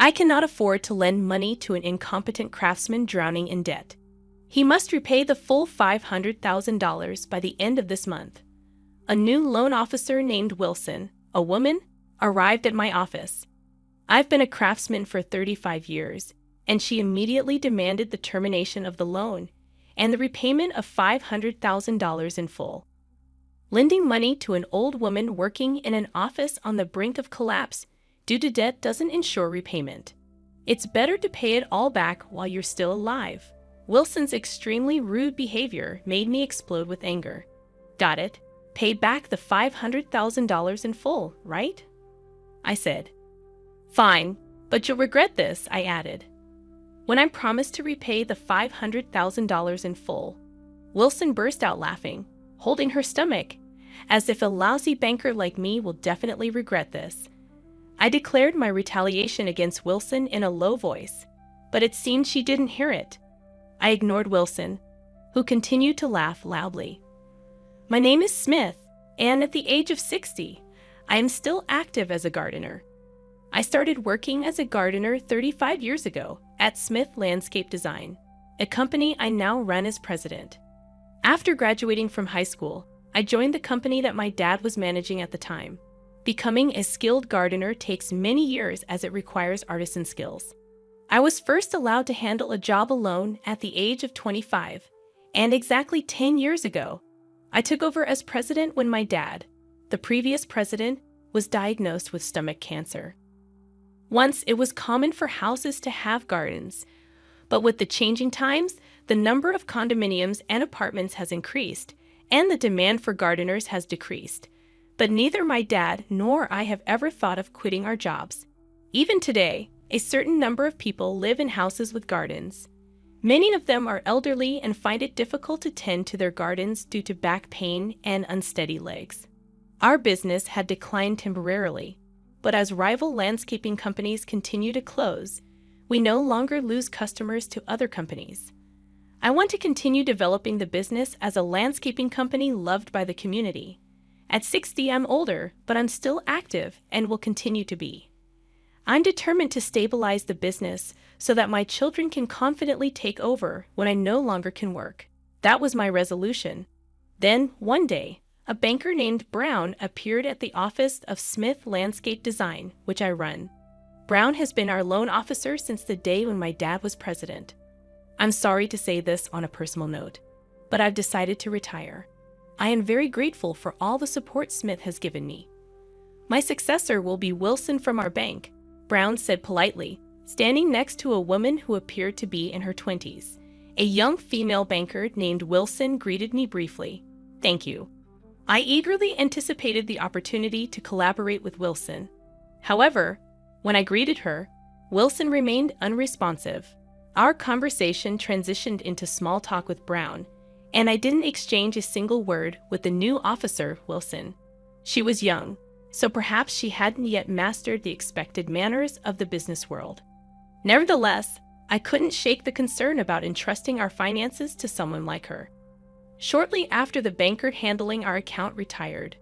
I cannot afford to lend money to an incompetent craftsman drowning in debt. He must repay the full $500,000 by the end of this month. A new loan officer named Wilson, a woman, arrived at my office. I've been a craftsman for 35 years, and she immediately demanded the termination of the loan and the repayment of $500,000 in full. Lending money to an old woman working in an office on the brink of collapse due to debt doesn't ensure repayment. It's better to pay it all back while you're still alive. Wilson's extremely rude behavior made me explode with anger. Got it? Pay back the $500,000 in full, right? I said. Fine, but you'll regret this, I added. When I promised to repay the $500,000 in full, Wilson burst out laughing, holding her stomach, as if a lousy banker like me will definitely regret this. I declared my retaliation against Wilson in a low voice, but it seemed she didn't hear it. I ignored Wilson, who continued to laugh loudly. My name is Smith, and at the age of 60, I am still active as a gardener. I started working as a gardener 35 years ago at Smith Landscape Design, a company I now run as president. After graduating from high school, I joined the company that my dad was managing at the time. Becoming a skilled gardener takes many years as it requires artisan skills. I was first allowed to handle a job alone at the age of 25, and exactly 10 years ago, I took over as president when my dad, the previous president, was diagnosed with stomach cancer. Once, it was common for houses to have gardens, but with the changing times, the number of condominiums and apartments has increased, and the demand for gardeners has decreased. But neither my dad nor I have ever thought of quitting our jobs. Even today, a certain number of people live in houses with gardens. Many of them are elderly and find it difficult to tend to their gardens due to back pain and unsteady legs. Our business had declined temporarily, but as rival landscaping companies continue to close, we no longer lose customers to other companies. I want to continue developing the business as a landscaping company loved by the community. At 60, I'm older, but I'm still active and will continue to be. I'm determined to stabilize the business so that my children can confidently take over when I no longer can work. That was my resolution. Then, one day, a banker named Brown appeared at the office of Smith Landscape Design, which I run. Brown has been our loan officer since the day when my dad was president. I'm sorry to say this on a personal note, but I've decided to retire. I am very grateful for all the support Smith has given me. My successor will be Wilson from our bank, Brown said politely, standing next to a woman who appeared to be in her 20s. A young female banker named Wilson greeted me briefly. Thank you. I eagerly anticipated the opportunity to collaborate with Wilson. However, when I greeted her, Wilson remained unresponsive. Our conversation transitioned into small talk with Brown, and I didn't exchange a single word with the new officer, Wilson. She was young, so perhaps she hadn't yet mastered the expected manners of the business world. Nevertheless, I couldn't shake the concern about entrusting our finances to someone like her. Shortly after the banker handling our account retired,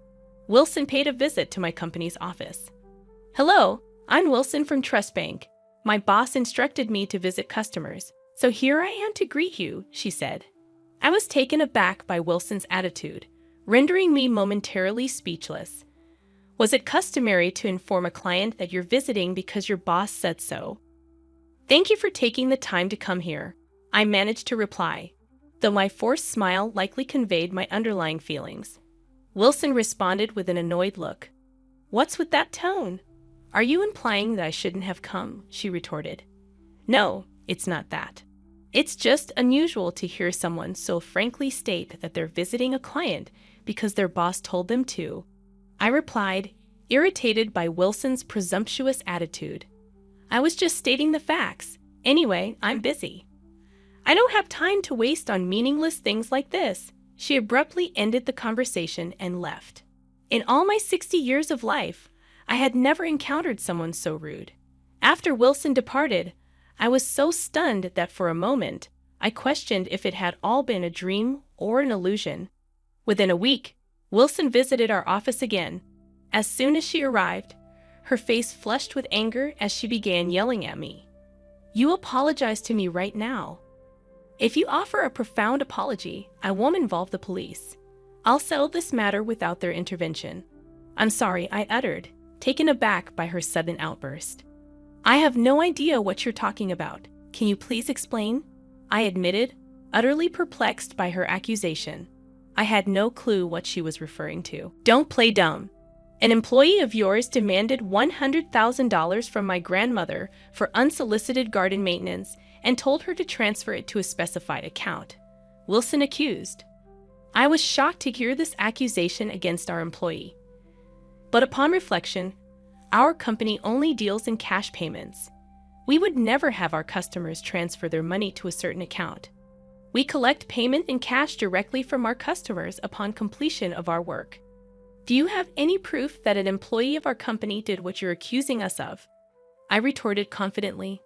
Wilson paid a visit to my company's office. Hello, I'm Wilson from Trust Bank. My boss instructed me to visit customers, so here I am to greet you, she said. I was taken aback by Wilson's attitude, rendering me momentarily speechless. Was it customary to inform a client that you're visiting because your boss said so? Thank you for taking the time to come here, I managed to reply, though my forced smile likely conveyed my underlying feelings. Wilson responded with an annoyed look. What's with that tone? Are you implying that I shouldn't have come? She retorted. No, it's not that. It's just unusual to hear someone so frankly state that they're visiting a client because their boss told them to, I replied, irritated by Wilson's presumptuous attitude. I was just stating the facts. Anyway, I'm busy. I don't have time to waste on meaningless things like this. She abruptly ended the conversation and left. In all my 60 years of life, I had never encountered someone so rude. After Wilson departed, I was so stunned that for a moment, I questioned if it had all been a dream or an illusion. Within a week, Wilson visited our office again. As soon as she arrived, her face flushed with anger as she began yelling at me. "You apologize to me right now. If you offer a profound apology, I won't involve the police. I'll settle this matter without their intervention." "I'm sorry," I uttered, taken aback by her sudden outburst. "I have no idea what you're talking about. Can you please explain?" I admitted, utterly perplexed by her accusation. I had no clue what she was referring to. "Don't play dumb. An employee of yours demanded $100,000 from my grandmother for unsolicited garden maintenance and told her to transfer it to a specified account," Wilson accused. I was shocked to hear this accusation against our employee. But upon reflection, our company only deals in cash payments. We would never have our customers transfer their money to a certain account. We collect payment in cash directly from our customers upon completion of our work. "Do you have any proof that an employee of our company did what you're accusing us of?" I retorted confidently.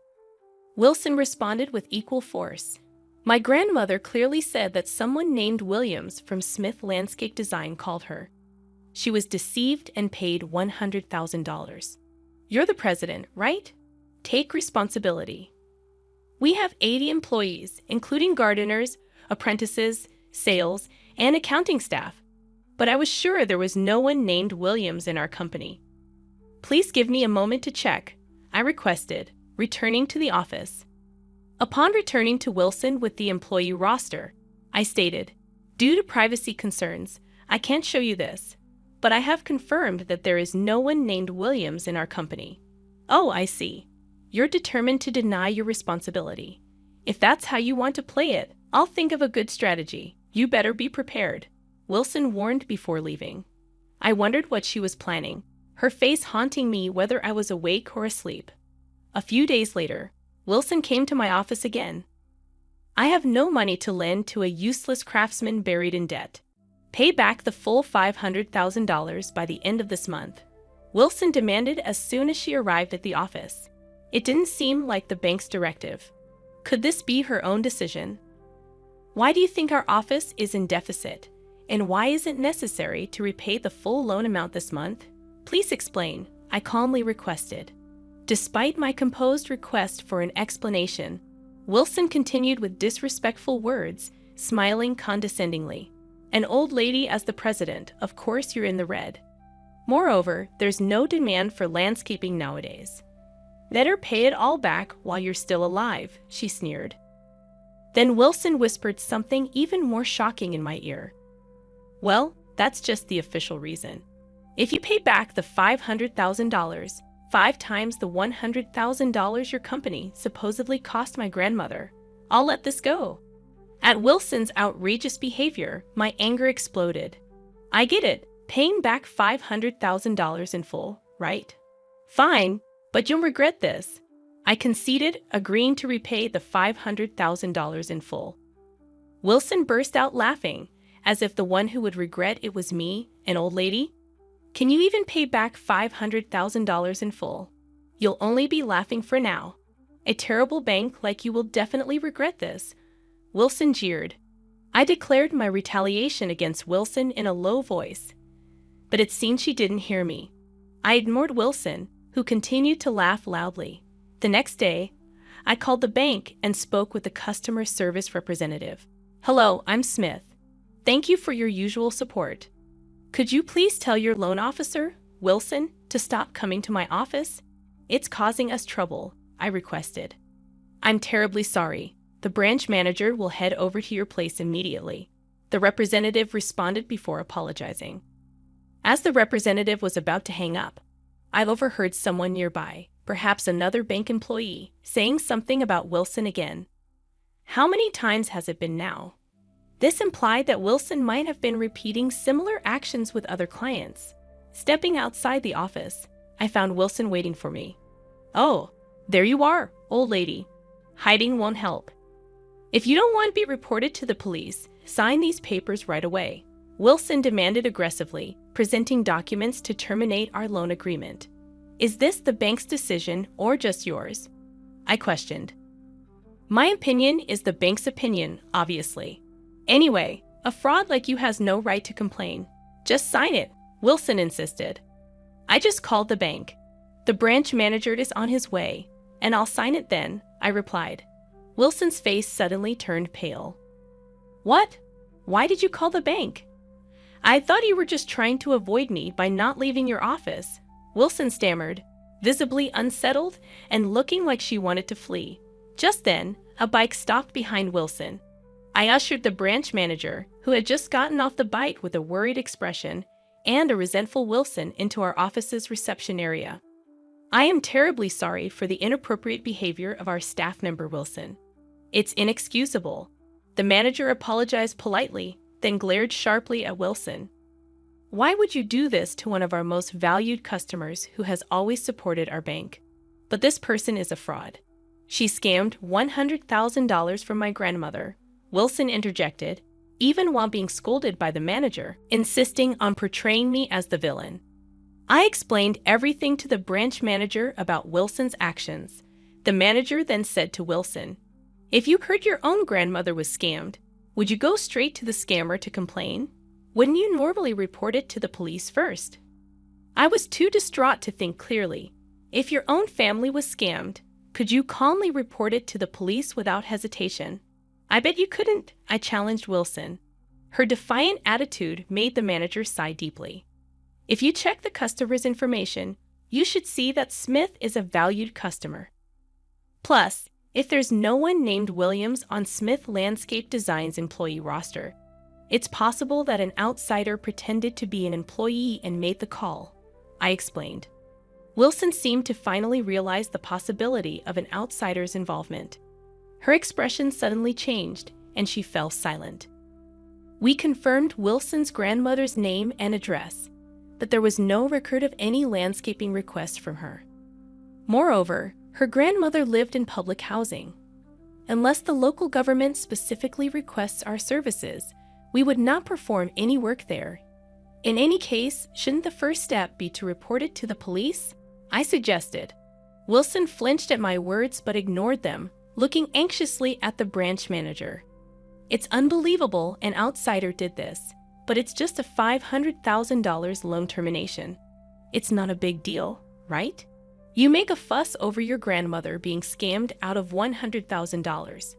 Wilson responded with equal force. "My grandmother clearly said that someone named Williams from Smith Landscape Design called her. She was deceived and paid $100,000. You're the president, right? Take responsibility. We have 80 employees, including gardeners, apprentices, sales, and accounting staff. But I was sure there was no one named Williams in our company." "Please give me a moment to check," I requested, returning to the office. Upon returning to Wilson with the employee roster, I stated, "Due to privacy concerns, I can't show you this, but I have confirmed that there is no one named Williams in our company." "Oh, I see. You're determined to deny your responsibility. If that's how you want to play it, I'll think of a good strategy. You better be prepared," Wilson warned before leaving. I wondered what she was planning, her face haunting me whether I was awake or asleep. A few days later, Wilson came to my office again. "I have no money to lend to a useless craftsman buried in debt. Pay back the full $500,000 by the end of this month," Wilson demanded as soon as she arrived at the office. It didn't seem like the bank's directive. Could this be her own decision? "Why do you think our office is in deficit? And why is it necessary to repay the full loan amount this month? Please explain," I calmly requested. Despite my composed request for an explanation, Wilson continued with disrespectful words, smiling condescendingly. "An old lady as the president, of course you're in the red. Moreover, there's no demand for landscaping nowadays. Better pay it all back while you're still alive," she sneered. Then Wilson whispered something even more shocking in my ear. "Well, that's just the official reason. If you pay back the $500,000, 5 times the $100,000 your company supposedly cost my grandmother, I'll let this go." At Wilson's outrageous behavior, my anger exploded. "I get it, paying back $500,000 in full, right? Fine, but you'll regret this." I conceded, agreeing to repay the $500,000 in full. Wilson burst out laughing, as if the one who would regret it was me, an old lady. "Can you even pay back $500,000 in full? You'll only be laughing for now. A terrible bank like you will definitely regret this," Wilson jeered. I declared my retaliation against Wilson in a low voice, but it seemed she didn't hear me. I ignored Wilson, who continued to laugh loudly. The next day, I called the bank and spoke with the customer service representative. "Hello, I'm Smith. Thank you for your usual support. Could you please tell your loan officer, Wilson, to stop coming to my office? It's causing us trouble," I requested. "I'm terribly sorry. The branch manager will head over to your place immediately," the representative responded before apologizing. As the representative was about to hang up, I overheard someone nearby, perhaps another bank employee, saying something about Wilson again. How many times has it been now? This implied that Wilson might have been repeating similar actions with other clients. Stepping outside the office, I found Wilson waiting for me. "Oh, there you are, old lady. Hiding won't help. If you don't want to be reported to the police, sign these papers right away," Wilson demanded aggressively, presenting documents to terminate our loan agreement. "Is this the bank's decision or just yours?" I questioned. "My opinion is the bank's opinion, obviously. Anyway, a fraud like you has no right to complain. Just sign it," Wilson insisted. I just called the bank. "The branch manager is on his way, and I'll sign it then," I replied. Wilson's face suddenly turned pale. "What? Why did you call the bank?" "I thought you were just trying to avoid me by not leaving your office," Wilson stammered, visibly unsettled and looking like she wanted to flee. Just then, a bike stopped behind Wilson. I ushered the branch manager, who had just gotten off the bike with a worried expression, and a resentful Wilson into our office's reception area. "I am terribly sorry for the inappropriate behavior of our staff member, Wilson. It's inexcusable." The manager apologized politely, then glared sharply at Wilson. "Why would you do this to one of our most valued customers who has always supported our bank? But this person is a fraud. She scammed $100,000 from my grandmother," Wilson interjected, even while being scolded by the manager, insisting on portraying me as the villain. I explained everything to the branch manager about Wilson's actions. The manager then said to Wilson, "If you heard your own grandmother was scammed, would you go straight to the scammer to complain? Wouldn't you normally report it to the police first?" I was too distraught to think clearly. If your own family was scammed, could you calmly report it to the police without hesitation? "I bet you couldn't," I challenged Wilson. Her defiant attitude made the manager sigh deeply. "If you check the customer's information, you should see that Smith is a valued customer. Plus, if there's no one named Williams on Smith Landscape Design's employee roster, it's possible that an outsider pretended to be an employee and made the call," I explained. Wilson seemed to finally realize the possibility of an outsider's involvement. Her expression suddenly changed, and she fell silent. We confirmed Wilson's grandmother's name and address, but there was no record of any landscaping request from her. Moreover, her grandmother lived in public housing. Unless the local government specifically requests our services, we would not perform any work there. In any case, shouldn't the first step be to report it to the police? I suggested. Wilson flinched at my words but ignored them, looking anxiously at the branch manager. "It's unbelievable an outsider did this, but it's just a $500,000 loan termination. It's not a big deal, right? You make a fuss over your grandmother being scammed out of $100,000.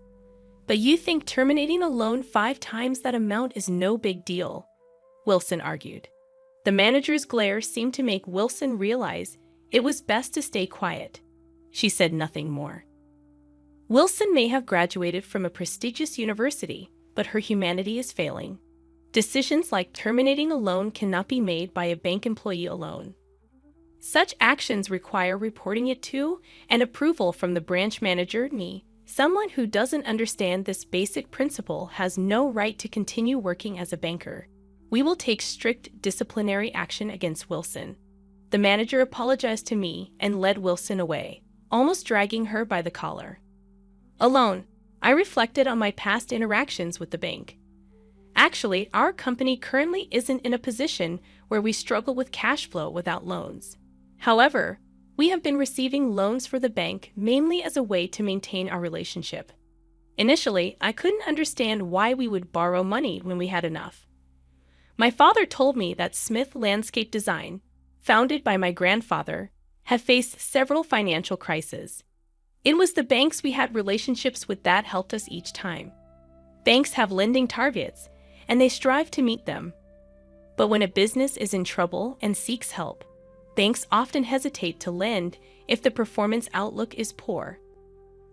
But you think terminating a loan 5 times that amount is no big deal," Wilson argued. The manager's glare seemed to make Wilson realize it was best to stay quiet. She said nothing more. Wilson may have graduated from a prestigious university, but her humanity is failing. Decisions like terminating a loan cannot be made by a bank employee alone. Such actions require reporting it to and approval from the branch manager, me. Someone who doesn't understand this basic principle has no right to continue working as a banker. We will take strict disciplinary action against Wilson. The manager apologized to me and led Wilson away, almost dragging her by the collar. Alone, I reflected on my past interactions with the bank. Actually, our company currently isn't in a position where we struggle with cash flow without loans. However, we have been receiving loans for the bank mainly as a way to maintain our relationship. Initially, I couldn't understand why we would borrow money when we had enough. My father told me that Smith Landscape Design, founded by my grandfather, had faced several financial crises. It was the banks we had relationships with that helped us each time. Banks have lending targets, and they strive to meet them. But when a business is in trouble and seeks help, banks often hesitate to lend if the performance outlook is poor.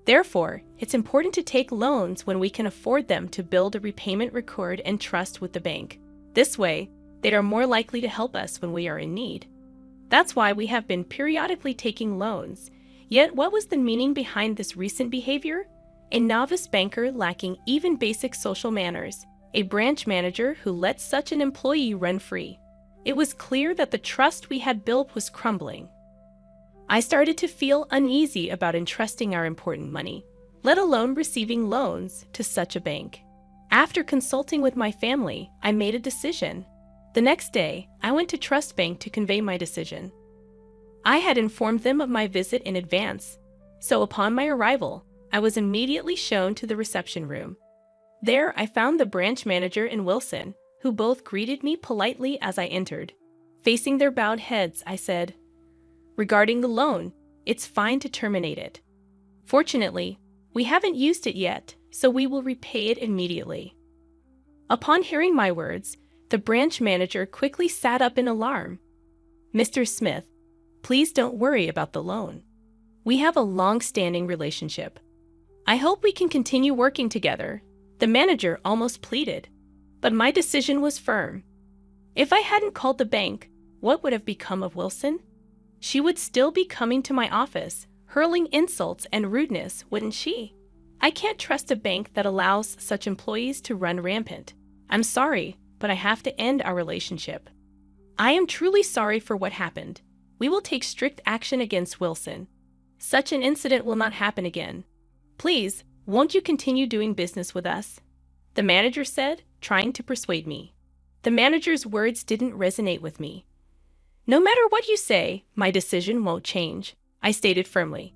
Therefore, it's important to take loans when we can afford them to build a repayment record and trust with the bank. This way, they are more likely to help us when we are in need. That's why we have been periodically taking loans. Yet, what was the meaning behind this recent behavior? A novice banker lacking even basic social manners, a branch manager who let such an employee run free. It was clear that the trust we had built was crumbling. I started to feel uneasy about entrusting our important money, let alone receiving loans, to such a bank. After consulting with my family, I made a decision. The next day, I went to Trust Bank to convey my decision. I had informed them of my visit in advance, so upon my arrival, I was immediately shown to the reception room. There, I found the branch manager and Wilson, who both greeted me politely as I entered. Facing their bowed heads, I said, Regarding the loan, it's fine to terminate it. Fortunately, we haven't used it yet, so we will repay it immediately." Upon hearing my words, the branch manager quickly sat up in alarm. "Mr. Smith, please don't worry about the loan. We have a long-standing relationship. I hope we can continue working together," the manager almost pleaded. But my decision was firm. If I hadn't called the bank, what would have become of Wilson? She would still be coming to my office, hurling insults and rudeness, wouldn't she? I can't trust a bank that allows such employees to run rampant. I'm sorry, but I have to end our relationship. I am truly sorry for what happened. We will take strict action against Wilson. Such an incident will not happen again. Please, won't you continue doing business with us?" the manager said, trying to persuade me. The manager's words didn't resonate with me. "No matter what you say, my decision won't change," I stated firmly.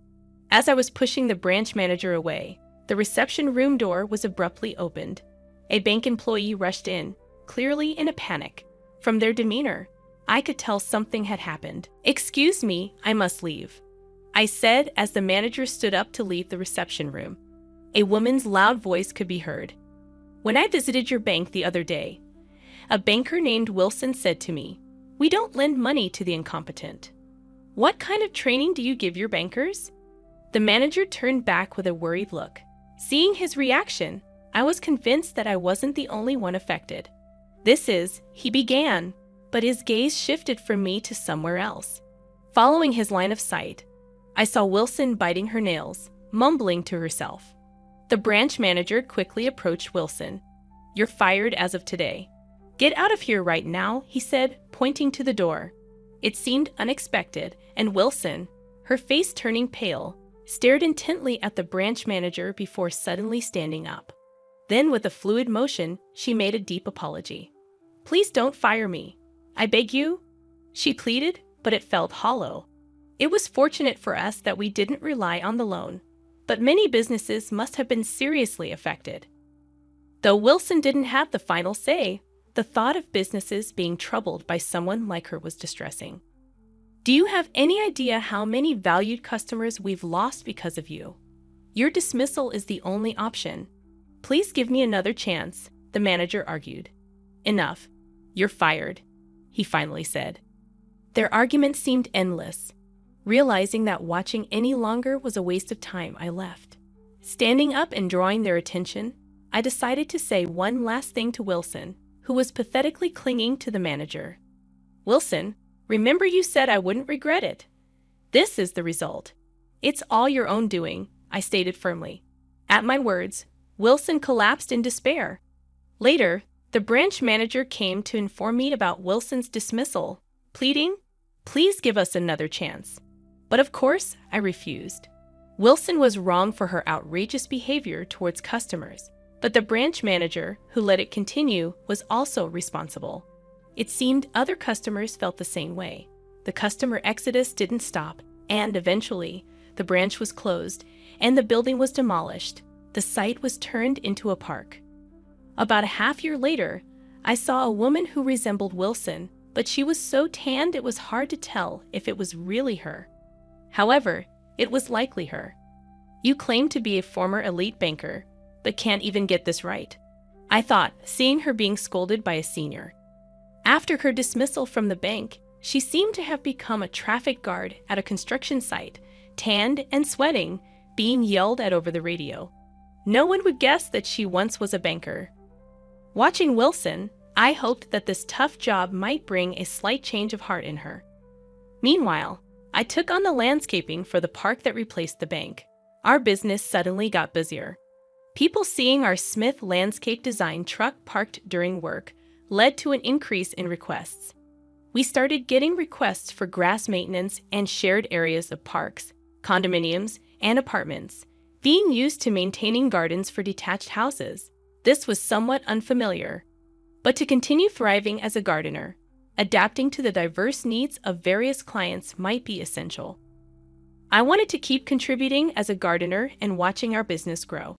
As I was pushing the branch manager away, the reception room door was abruptly opened. A bank employee rushed in, clearly in a panic. From their demeanor, I could tell something had happened. "Excuse me, I must leave," I said as the manager stood up to leave the reception room. A woman's loud voice could be heard. "When I visited your bank the other day, a banker named Wilson said to me, 'We don't lend money to the incompetent.' What kind of training do you give your bankers?" The manager turned back with a worried look. Seeing his reaction, I was convinced that I wasn't the only one affected. He began, but his gaze shifted from me to somewhere else. Following his line of sight, I saw Wilson biting her nails, mumbling to herself. The branch manager quickly approached Wilson. "You're fired as of today. Get out of here right now," he said, pointing to the door. It seemed unexpected, and Wilson, her face turning pale, stared intently at the branch manager before suddenly standing up. Then, with a fluid motion, she made a deep apology. "Please don't fire me. I beg you," she pleaded, but it felt hollow. It was fortunate for us that we didn't rely on the loan, but many businesses must have been seriously affected. Though Wilson didn't have the final say, the thought of businesses being troubled by someone like her was distressing. "Do you have any idea how many valued customers we've lost because of you? Your dismissal is the only option. Please give me another chance," the manager argued. "Enough. You're fired," he finally said. Their argument seemed endless. Realizing that watching any longer was a waste of time, I left. Standing up and drawing their attention, I decided to say one last thing to Wilson, who was pathetically clinging to the manager. "Wilson, remember you said I wouldn't regret it. This is the result. It's all your own doing," I stated firmly. At my words, Wilson collapsed in despair. Later, the branch manager came to inform me about Wilson's dismissal, pleading, "Please give us another chance." But of course, I refused. Wilson was wrong for her outrageous behavior towards customers, but the branch manager, who let it continue, was also responsible. It seemed other customers felt the same way. The customer exodus didn't stop, and eventually, the branch was closed, and the building was demolished. The site was turned into a park. About a half-year later, I saw a woman who resembled Wilson, but she was so tanned it was hard to tell if it was really her. However, it was likely her. "You claim to be a former elite banker, but can't even get this right," I thought, seeing her being scolded by a senior. After her dismissal from the bank, she seemed to have become a traffic guard at a construction site, tanned and sweating, being yelled at over the radio. No one would guess that she once was a banker. Watching Wilson, I hoped that this tough job might bring a slight change of heart in her. Meanwhile, I took on the landscaping for the park that replaced the bank. Our business suddenly got busier. People seeing our Smith landscape design truck parked during work led to an increase in requests. We started getting requests for grass maintenance and shared areas of parks, condominiums, and apartments, being used to maintaining gardens for detached houses. This was somewhat unfamiliar. But to continue thriving as a gardener, adapting to the diverse needs of various clients might be essential. I wanted to keep contributing as a gardener and watching our business grow.